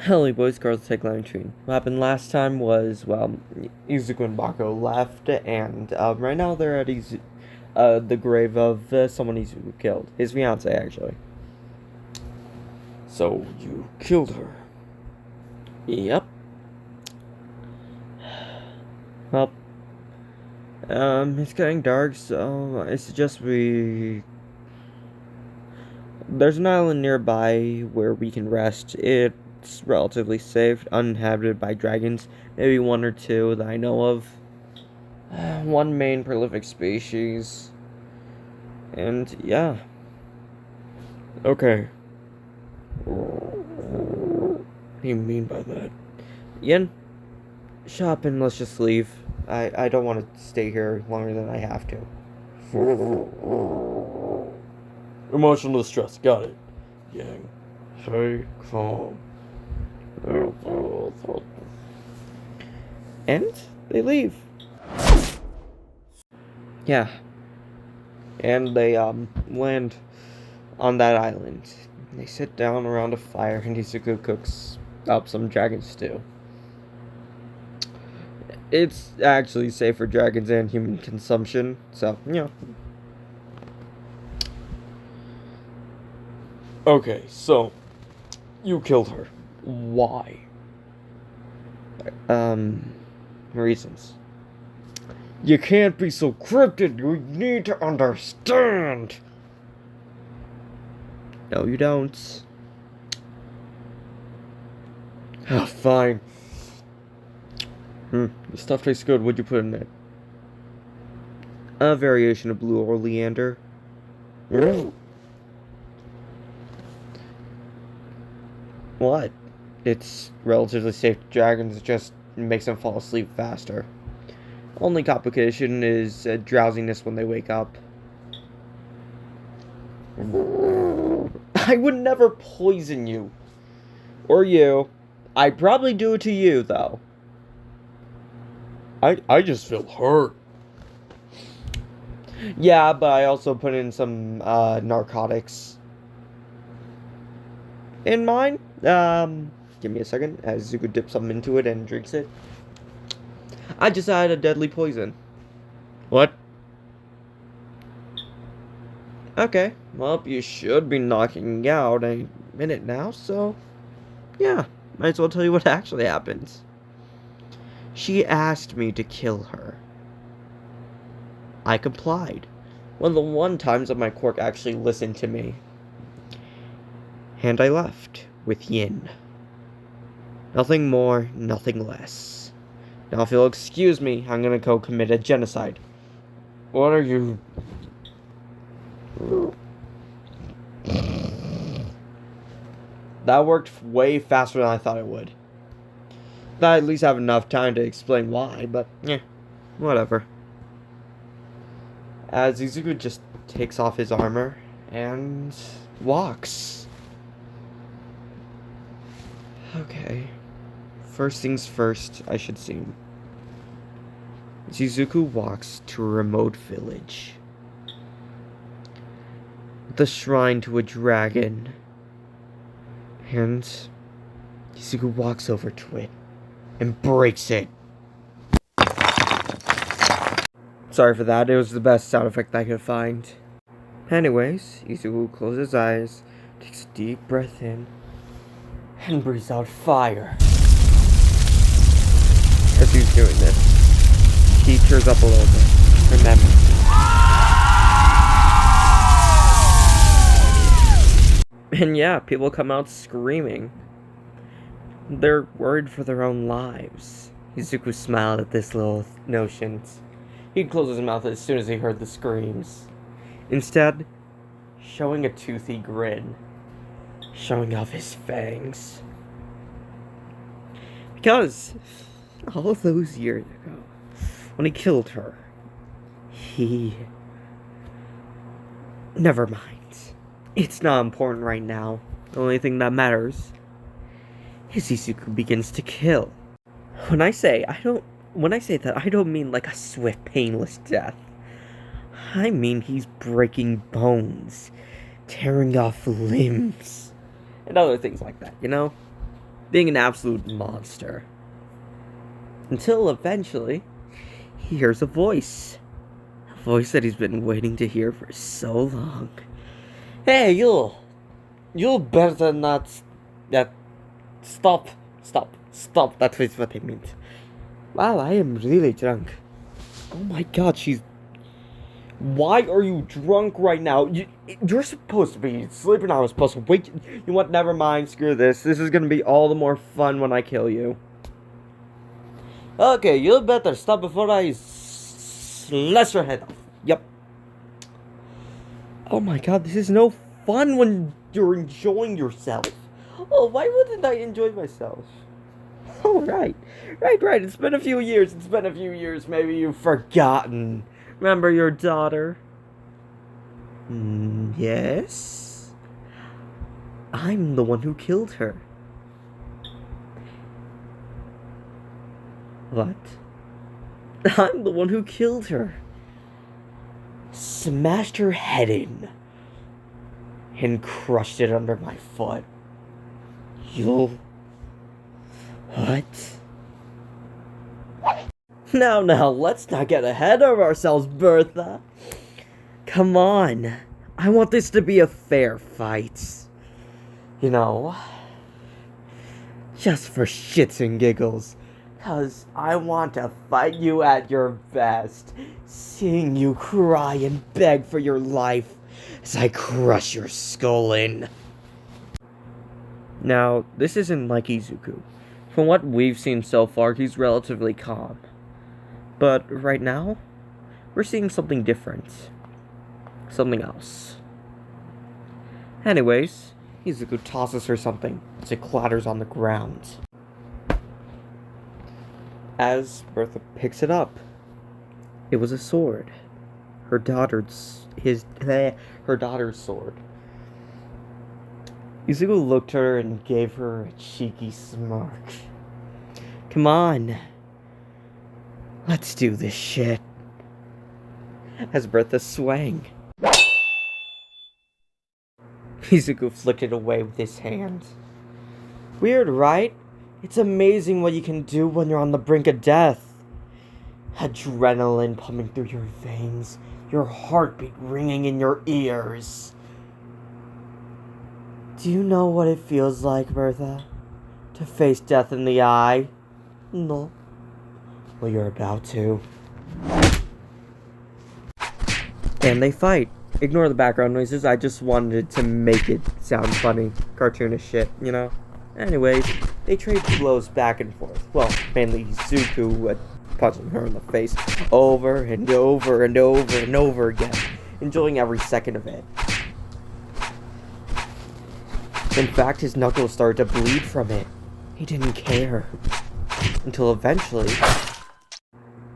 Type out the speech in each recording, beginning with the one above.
Hello, boys, girls, take line train. What happened last time was, well, Izuku and Bako left, and right now they're at the grave of someone Izuku killed. His fiance, actually. So, you killed her? Yep. Well, it's getting dark, so I suggest There's an island nearby where we can rest. It's relatively safe, uninhabited by dragons. Maybe one or two that I know of. One main prolific species. And yeah. Okay. What do you mean by that? Yin, shut up and let's just leave. I don't want to stay here longer than I have to. Emotional distress, got it. Yang, stay calm. And they leave. Yeah. And they land on that island. They sit down around a fire and Izuku cooks up some dragon stew. It's actually safe for dragons and human consumption, so, yeah. Okay, so, you killed her. Why? Reasons. You can't be so cryptic, you need to understand! No, you don't. Ah, fine. The stuff tastes good, what'd you put in it? A variation of blue oleander. What? It's relatively safe to dragons, it just makes them fall asleep faster. Only complication is drowsiness when they wake up. I would never poison you. Or you. I'd probably do it to you, though. I just feel hurt. Yeah, but I also put in some narcotics. In mine? Give me a second, as Zuko dips something into it and drinks it. I just had a deadly poison. What? Okay, well, you should be knocking out any minute now, so... yeah, might as well tell you what actually happened. She asked me to kill her. I complied. One of the one times that my quirk actually listened to me. And I left with Yin. Nothing more, nothing less. Now if you'll excuse me, I'm gonna go commit a genocide. What are you... That worked way faster than I thought it would. I at least have enough time to explain why, but yeah, whatever. As Izuku just takes off his armor and walks. Okay. First things first, I should see. Izuku walks to a remote village. The shrine to a dragon. And Izuku walks over to it and breaks it. Sorry for that, it was the best sound effect I could find. Anyways, Izuku closes his eyes, takes a deep breath in, and breathes out fire. As he's doing this, he tears up a little bit. Remember. And yeah, people come out screaming. They're worried for their own lives. Izuku smiled at this little notion. He'd close his mouth as soon as he heard the screams. Instead, showing a toothy grin. Showing off his fangs. Because all of those years ago, when he killed her, never mind. It's not important right now. The only thing that matters is Izuku begins to kill. When I say that, I don't mean like a swift, painless death. I mean he's breaking bones, tearing off limbs, and other things like that, you know? being an absolute monster. Until eventually, he hears a voice. A voice that he's been waiting to hear for so long. Hey, you better not... Stop. That is what I meant. Wow, I am really drunk. Oh my god, Why are you drunk right now? You're supposed to be sleeping. I was supposed to wake you. You know what? Never mind. Screw this. This is gonna be all the more fun when I kill you. Okay, you better stop before I slash your head off. Yep. Oh my god, this is no fun when you're enjoying yourself. Oh, why wouldn't I enjoy myself? Oh, right. It's been a few years. Maybe you've forgotten. Remember your daughter? Yes? I'm the one who killed her. What? I'm the one who killed her. Smashed her head in. And crushed it under my foot. You... What? Now, let's not get ahead of ourselves, Bertha. Come on. I want this to be a fair fight. You know, just for shits and giggles. 'Cause I want to fight you at your best. Seeing you cry and beg for your life as I crush your skull in. Now, this isn't like Izuku. From what we've seen so far, he's relatively calm. But right now, we're seeing something different. Something else. Anyways, Izuku tosses her something as it clatters on the ground. As Bertha picks it up, it was a sword. Her daughter's sword. Izuku looked at her and gave her a cheeky smirk. Come on. Let's do this shit. As Bertha swang. Izuku flicked it away with his hand. Weird, right? It's amazing what you can do when you're on the brink of death. Adrenaline pumping through your veins, your heartbeat ringing in your ears. Do you know what it feels like, Bertha? To face death in the eye? No. Well, you're about to. And they fight. Ignore the background noises, I just wanted to make it sound funny. Cartoonish shit, you know? Anyways, they trade blows back and forth. Well, mainly Zuko punching her in the face over and over and over and over again, enjoying every second of it. In fact, his knuckles started to bleed from it. He didn't care. Until eventually,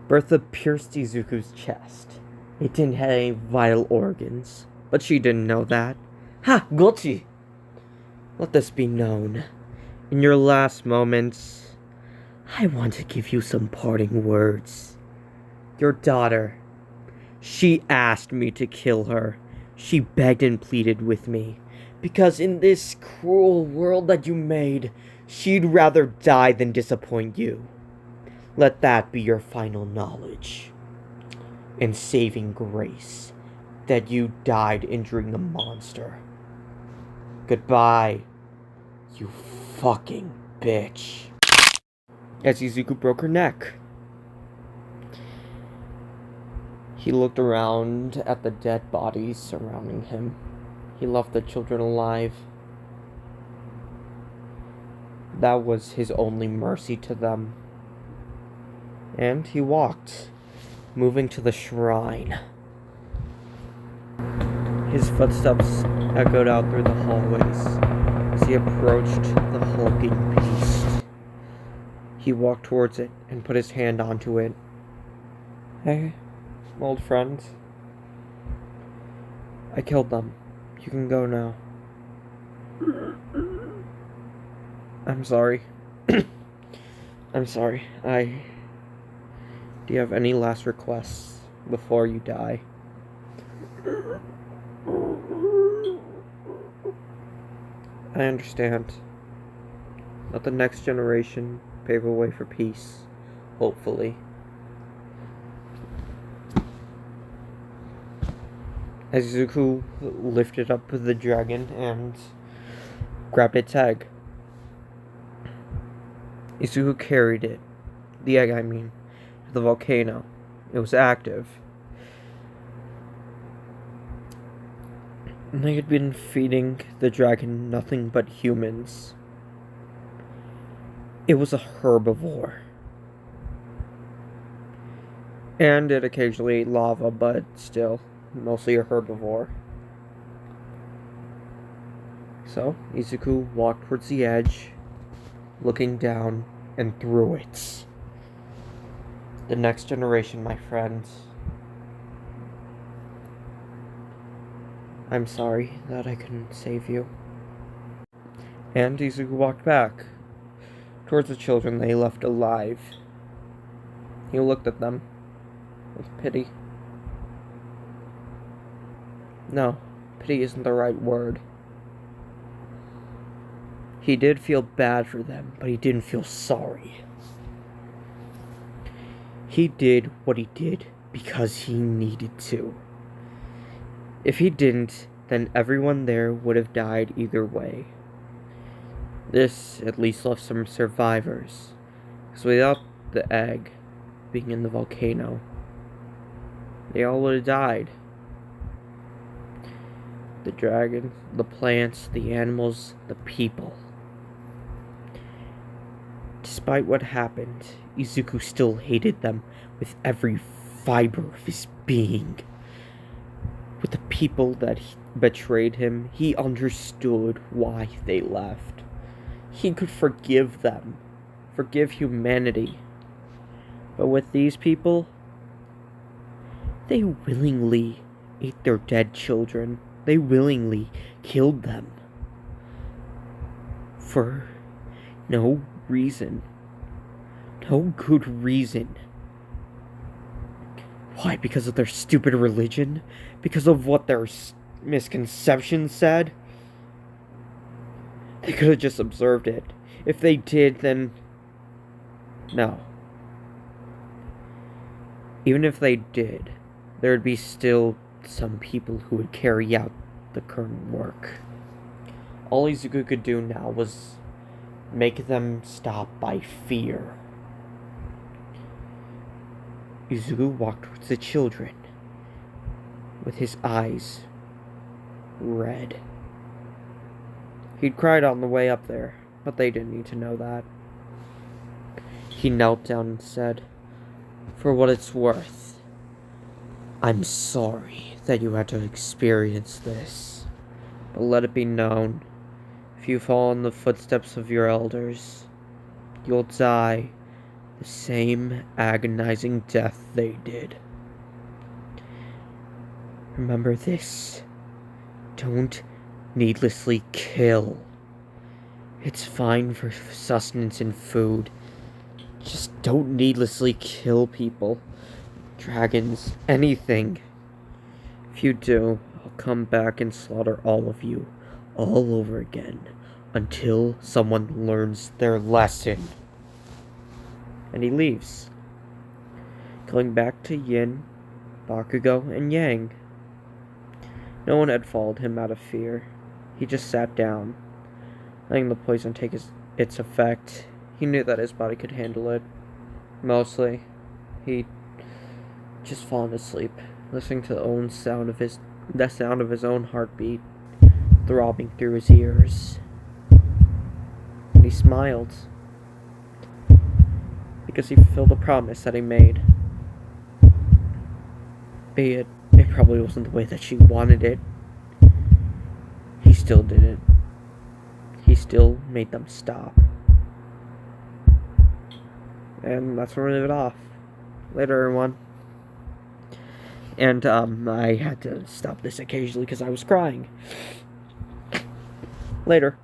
Bertha pierced Izuku's chest. It didn't have any vital organs, but she didn't know that. Ha! Gotchi! Let this be known. In your last moments, I want to give you some parting words. Your daughter, she asked me to kill her. She begged and pleaded with me. Because in this cruel world that you made, she'd rather die than disappoint you. Let that be your final knowledge. And saving grace, that you died injuring the monster. Goodbye, you fucking bitch. As Izuku broke her neck, he looked around at the dead bodies surrounding him. He left the children alive. That was his only mercy to them. And he walked, moving to the shrine. His footsteps echoed out through the hallways as he approached the hulking beast. He walked towards it and put his hand onto it. Hey, old friend. I killed them. You can go now. I'm sorry. I'm sorry. Do you have any last requests before you die? I understand. Let the next generation pave a way for peace. Hopefully. As Izuku lifted up the dragon and grabbed its egg, Izuku carried it, the egg I mean, to the volcano. It was active. And they had been feeding the dragon nothing but humans. It was a herbivore. And it occasionally ate lava, but still, mostly a herbivore. So, Izuku walked towards the edge, looking down, and threw it. The next generation, my friends. I'm sorry that I couldn't save you. And Izuku walked back towards the children they left alive. He looked at them with pity. No, pity isn't the right word. He did feel bad for them, but he didn't feel sorry. He did what he did because he needed to. If he didn't, then everyone there would have died either way. This at least left some survivors, because without the egg being in the volcano, they all would have died. The dragon, the plants, the animals, the people. Despite what happened, Izuku still hated them with every fiber of his being. With the people that betrayed him, he understood why they left. He could forgive them, forgive humanity. But with these people, they willingly ate their dead children. They willingly killed them. For no reason. No good reason. Why? Because of their stupid religion? Because of what their misconceptions said? They could have just observed it. If they did, then no. Even if they did, there would be still some people who would carry out the current work. All Izuku could do now was make them stop by fear. Izuku walked towards the children, with his eyes red. He'd cried on the way up there, but they didn't need to know that. He knelt down and said, "For what it's worth, I'm sorry that you had to experience this, but let it be known, if you follow in the footsteps of your elders, you'll die the same agonizing death they did. Remember this. Don't needlessly kill. It's fine for sustenance and food. Just don't needlessly kill people, dragons, anything. If you do, I'll come back and slaughter all of you, all over again, until someone learns their lesson." And he leaves, going back to Yin, Bakugo, and Yang. No one had followed him out of fear. He just sat down, letting the poison take its effect. He knew that his body could handle it. Mostly, he'd just fallen asleep, listening to the sound of his own heartbeat throbbing through his ears. And he smiled, because he fulfilled a promise that he made. Be it probably wasn't the way that she wanted it. He still did it. He still made them stop. And that's where we leave it off. Later, everyone. And, I had to stop this occasionally because I was crying. Later.